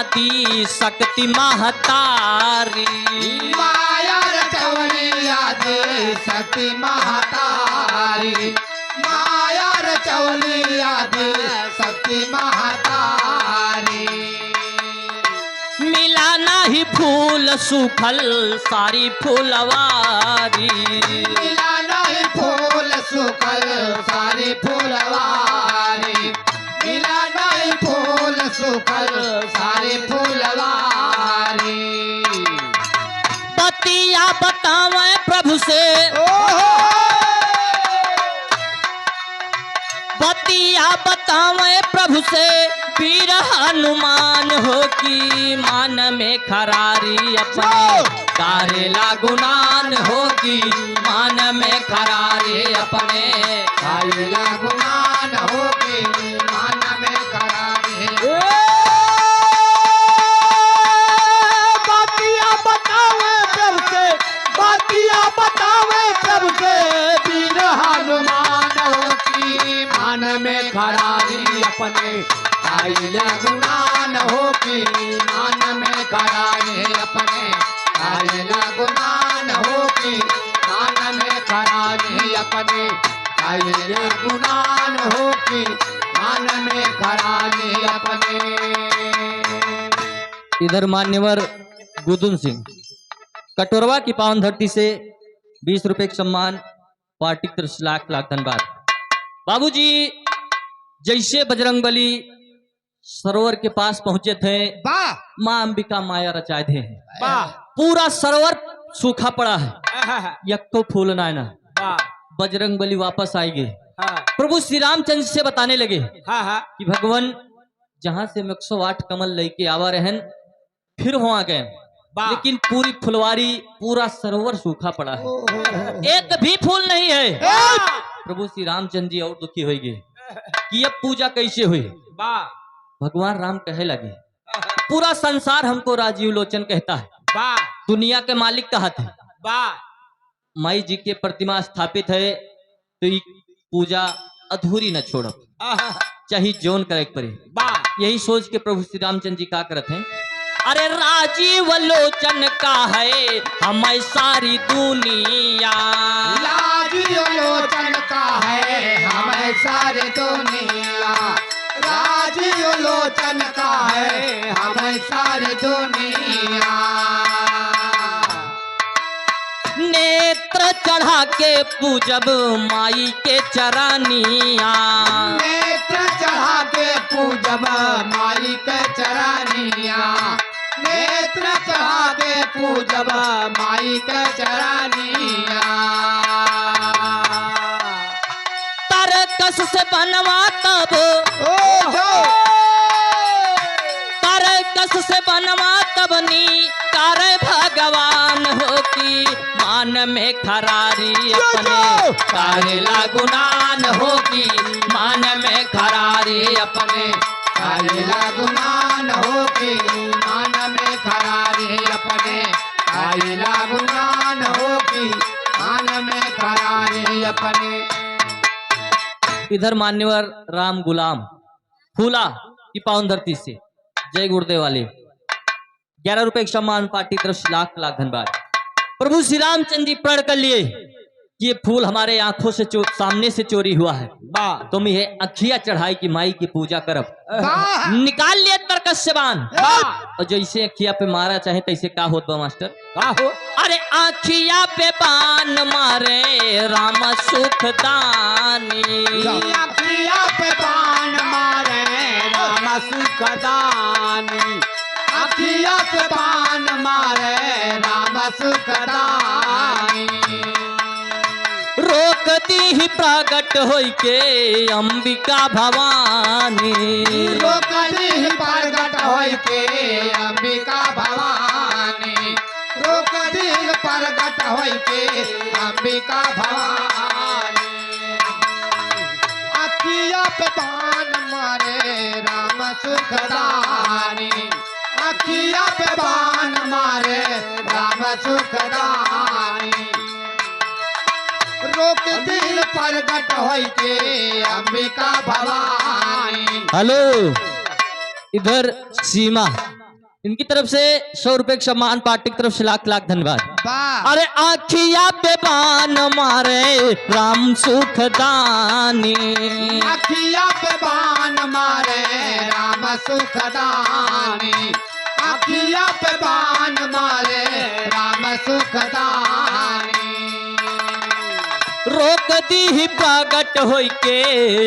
आदि शक्ति महतारी। माया रचवली आदि शक्ति महतारी। माया रचवली आदि शक्ति महतारी। मिला नाही फूल सूखल सारी फूलवारी। मिला नहीं फूल सूखल सारी फूलवारी। मिला नहीं फूल सूखल सारी फूलवारी। बतिया बतावे प्रभु से, बतिया बतावे प्रभु से वीर हनुमान हो की मान में खरारी अपने कारेला गुनान हो की मान में खरारी अपने कारेला गुमान हो के मान में करारे। बातिया बतावे प्रभु से, बातिया बतावे प्रभु से वीर हनुमान हो की मान में खरारी अपने कारेला गुमान हो की मान में करारे। अपने कारेला गुमान हो की मान में करारे। अपने कारेला गुमान हो की मान में करारे। अपने इधर मान्यवर गुदुन सिंह कटोरवा की पावन धरती से 20 रुपए का सम्मान, पार्टी की तरफ से लाख लाख धन्यवाद। बाबूजी जैसे बजरंगबली सरोवर के पास पहुंचे थे, वाह माँ अंबिका माया रचाए थे। वाह पूरा सरोवर सूखा पड़ा है, एक तो फूल ना। बजरंगबली वापस आएंगे। प्रभु श्री रामचंद्र से बताने लगे कि भगवान जहां से 108 कमल लेके आवा रहन फिर वहां गए, लेकिन पूरी फुलवारी पूरा सरोवर सूखा पड़ा है, एक भी फूल नहीं है। प्रभु श्री रामचंद्र जी और दुखी हो गए कि अब पूजा कैसे हुई। भगवान राम कहे लगे पूरा संसार हमको राजीव लोचन कहता है, दुनिया के मालिक कहा थे। माई जी के प्रतिमा स्थापित है तो ये पूजा अधूरी न छोड़ो, चाहे जोन करे पड़े। यही सोच के प्रभु श्री रामचंद्र जी क्या करते हैं, अरे राजीव लोचन का है हमें सारी दुनिया। राजीव लोचन का है हमें सारी दुनिया। राजीव लोचन का है हमें सारी दुनिया। नेत्र चढ़ा के पूजब माई के चरानिया। नेत्र चढ़ा के पूजब माई के चरानिया। नेत्र चढ़ा के पूजब माई के चरानिया। तरकस से बनवा तब, तरकस से बनवा तब नी कार भगवान होती मान में खरारी अपने कारेला गुनान होगी। मान में खरारी अपने कारेला गुमान होगी। मान में खरारी अपने कारेला गुमान होगी। मान में खरारी अपने। इधर मान्यवर राम गुलाम फूला की पावन धरती से जय गुरुदेव वाले 11 रुपए का सम्मान, पार्टी तरफ से लाख लाख धन्यवाद। प्रभु श्री रामचंद्र जी प्रण कर लिए कि ये फूल हमारे आंखों से सामने से चोरी हुआ है, तुम ये अखिया चढ़ाई की माई की पूजा करब। निकाल लिए तरकस से बाण, और जैसे अखिया पे मारा चाहे तैसे का होत बा मास्टर, का हो? अरे आखिया पे बाण मारे राम सुखदानी। अखिया पे बाण मारे राम सुखदानी। अखिया पे बाण मारे राम सुखदानी। रोक दी ही प्रगट होई के अंबिका भवानी। रोक दी ही प्रगट होई के अंबिका भवानी। रोक दी ही प्रगट होई के अंबिका भवानी। अखिया पे बाण मारे राम सुखदानी। अखिया पे बाण मारे राम सुखदानी। रोक दिल प्रगट होई के अंबिका भवानी। हेलो, इधर सीमा इनकी तरफ से 100 रुपए का सम्मान, पार्टी की तरफ से लाख लाख धन्यवाद। वाह अरे आखिया पे बान मारे राम सुखदानी, अखिया पे बाण मारे राम सुखदानी, अखिया पे बाण मारे राम सुखदानी। रोक दी प्रगट होई के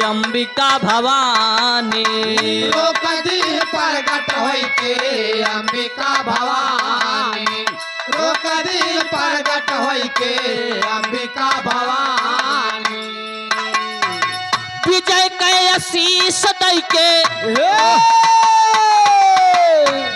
अंबिका भवानी, रोक दी प्रगट होई के अंबिका भवानी, रोक दी प्रगट होई के अंबिका भवानी। विजय के आशीष दई के,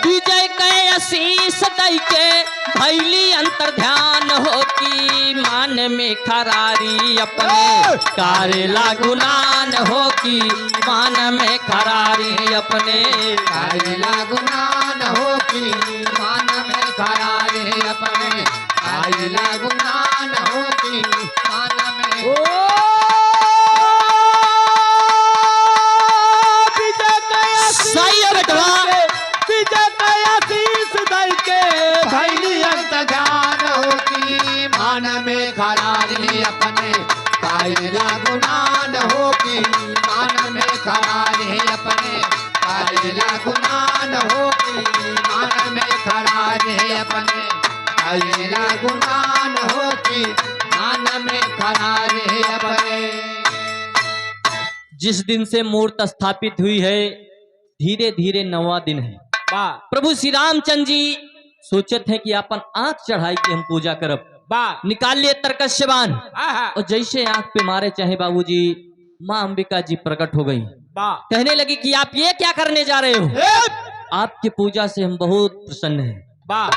विजय के आशीष दई के भैली अंतर ध्यान हो की मान में खरारी अपने कारेला गुलान हो की मान में खरारी अपने कारिला गुनान हो की मान में खरारे अपने, कारिला गुनान हो की मान में। सही है बेटवा। विजय कया शीस दई के भैली अंत ध्यान हो की मान में खरारे अपने, कारिला गुनान हो की मान में खरारे अपने, कारिला गुनान हो की मान में खरारे अपने, कारिला गुनान हो की मान में खरारे अपने। जिस दिन से मूर्त स्थापित हुई है धीरे धीरे 9वां दिन है। वाह प्रभु श्री रामचंद्र जी सोचत है कि अपन आंख चढ़ाई के हम पूजा करब, वाह निकाल लिए तरकश्यवान आहा और जैसे आंख पे मारे चाहे बाबूजी माँ अंबिका जी प्रकट हो गई, वाह कहने लगी कि आप ये क्या करने जा रहे हो, आपकी पूजा से हम बहुत प्रसन्न हैं। वाह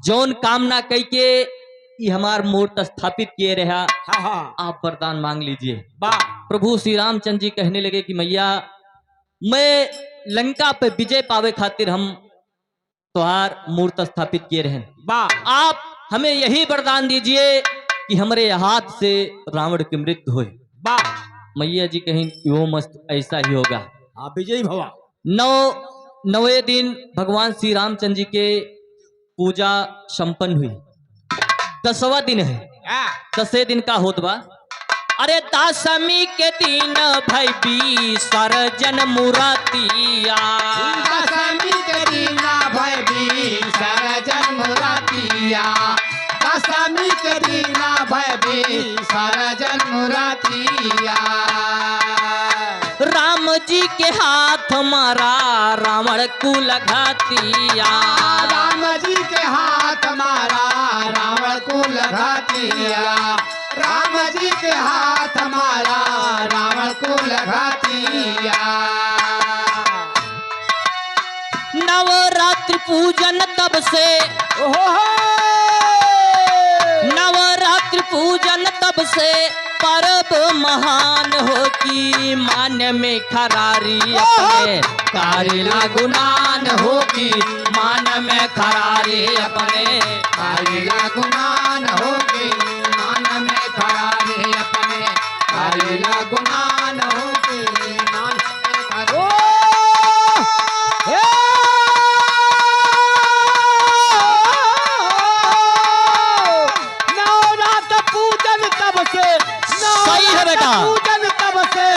जौन कामना कई के ये हमार मूर्त स्थापित किए रहा, हाँ हाँ आप वरदान मांग लीजिए। वाह प्रभु श्री रामचंद्र जी कहने लगे कि मैया मैं लंका पे विजय पावे खातिर हम तुहार मूर्त स्थापित किए रहे, वाह आप हमें यही वरदान दीजिए कि हमारे हाथ से रावण की मृत्यु होए। वाह मैया जी कहीं वो मस्त ऐसा ही होगा। आप विजयी भवा। 9वें दिन भगवान श्री रामचंद्र जी के पूजा संपन्न हुई। 10वां दिन है, 10वें दिन का होत बा। अरे दशमी के दिन भाई बी सरजन मुरातिया, दशमी के दिन भय भी सरजन मुरातिया, दशमी के दिन भय भी सरजन मुरातिया। राम जी के हाथ मारा रावण कुल घातिया, राम जी के हाथ मारा रावण कुल घातिया, राम जी के हाथ मारा रावण कुल घातिया। नवरात्रि पूजन तब से, नवरात्रि पूजन तब से पर्व महान हो की मान में खरारी अपने कारिला गुनान हो की मान में खरारी अपने कारिला गुमान होगी मान में खरारे अपने, कारिला गुमान होगी मान में खरारे। नवरात्र पूजन तब से, सही है बेटा। पूजन तब से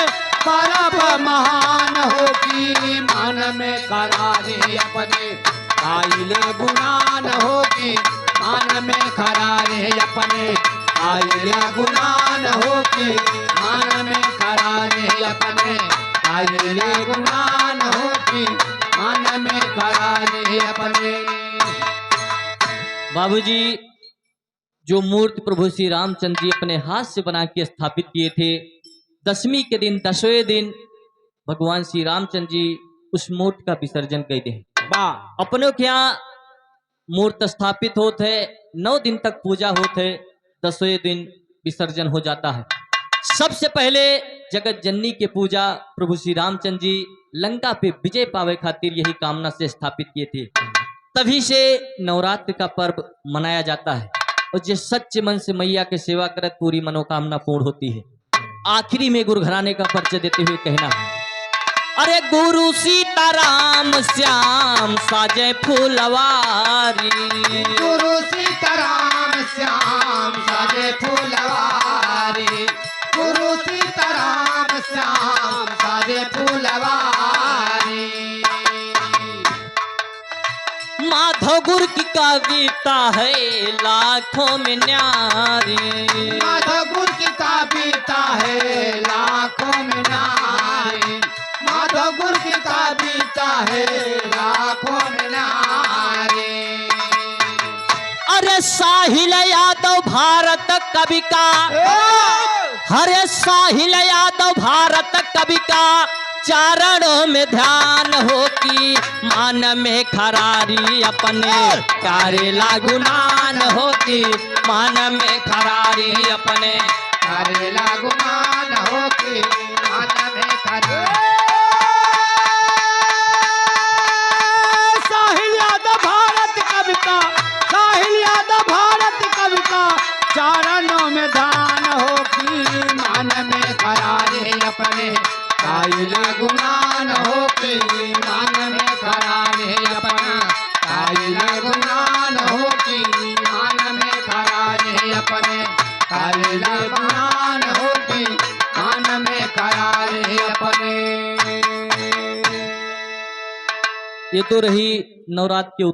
पर्व महान होगी मान में खरारे अपने, कारिले गुमान होगी मान में खरारे अपने, कारिले गुमान होगी मान में खरारे अपने, कारिले गुमान होगी मान में खरारे अपने। बाबूजी जो मूर्ति प्रभु श्री रामचंद्र जी अपने हाथ से बना के स्थापित किए थे, 10वीं के दिन 10वें दिन भगवान श्री रामचंद्र जी उस मूर्ति का विसर्जन कर दे। वाह अपनों के यहाँ मूर्त स्थापित होते, 9 दिन तक पूजा होते, 10वें दिन विसर्जन हो जाता है। सबसे पहले जगत जननी के पूजा प्रभु श्री रामचंद्र जी लंका पे विजय पावे खातिर यही कामना से स्थापित किए थे। तभी से नवरात्र का पर्व मनाया जाता है और जो सच्चे मन से मैया के सेवा करत पूरी मनोकामना पूर्ण होती है। आखिरी में गुरु घराने का परिचय देते हुए कहना, अरे गुरु सीता सीताराम श्याम साजे फूलवारी। गुरु सीताराम श्याम साजे फूलवारी। गुरु सीताराम श्याम साजे फूलवारी। माधव गुरु की कविता है लाखों में न्यारी। माधव गुरु की कविता है लाखों में न्यारी। माधव गुरु की कविता है लाखों में न्यारी। अरे साहिल यादव भारत कवि का, अरे साहिल यादव भारत कवि का चरणों में ध्यान हो कि मान में खरारी अपने करेला गुमान हो कि मान में खरारी अपने करेला गुमान हो कि मान में खरारी। साहिल यादव भारत कविता, साहिल यादव भारत कविता चरणों में ध्यान हो कि मान में खरारी अपने करेला गुमान हो कि मान में खरारी अपना करेला गुमान हो कि मान में खरारी अपने करेला गुमान हो कि मान में खरारी अपने। ये तो रही नवरात्र के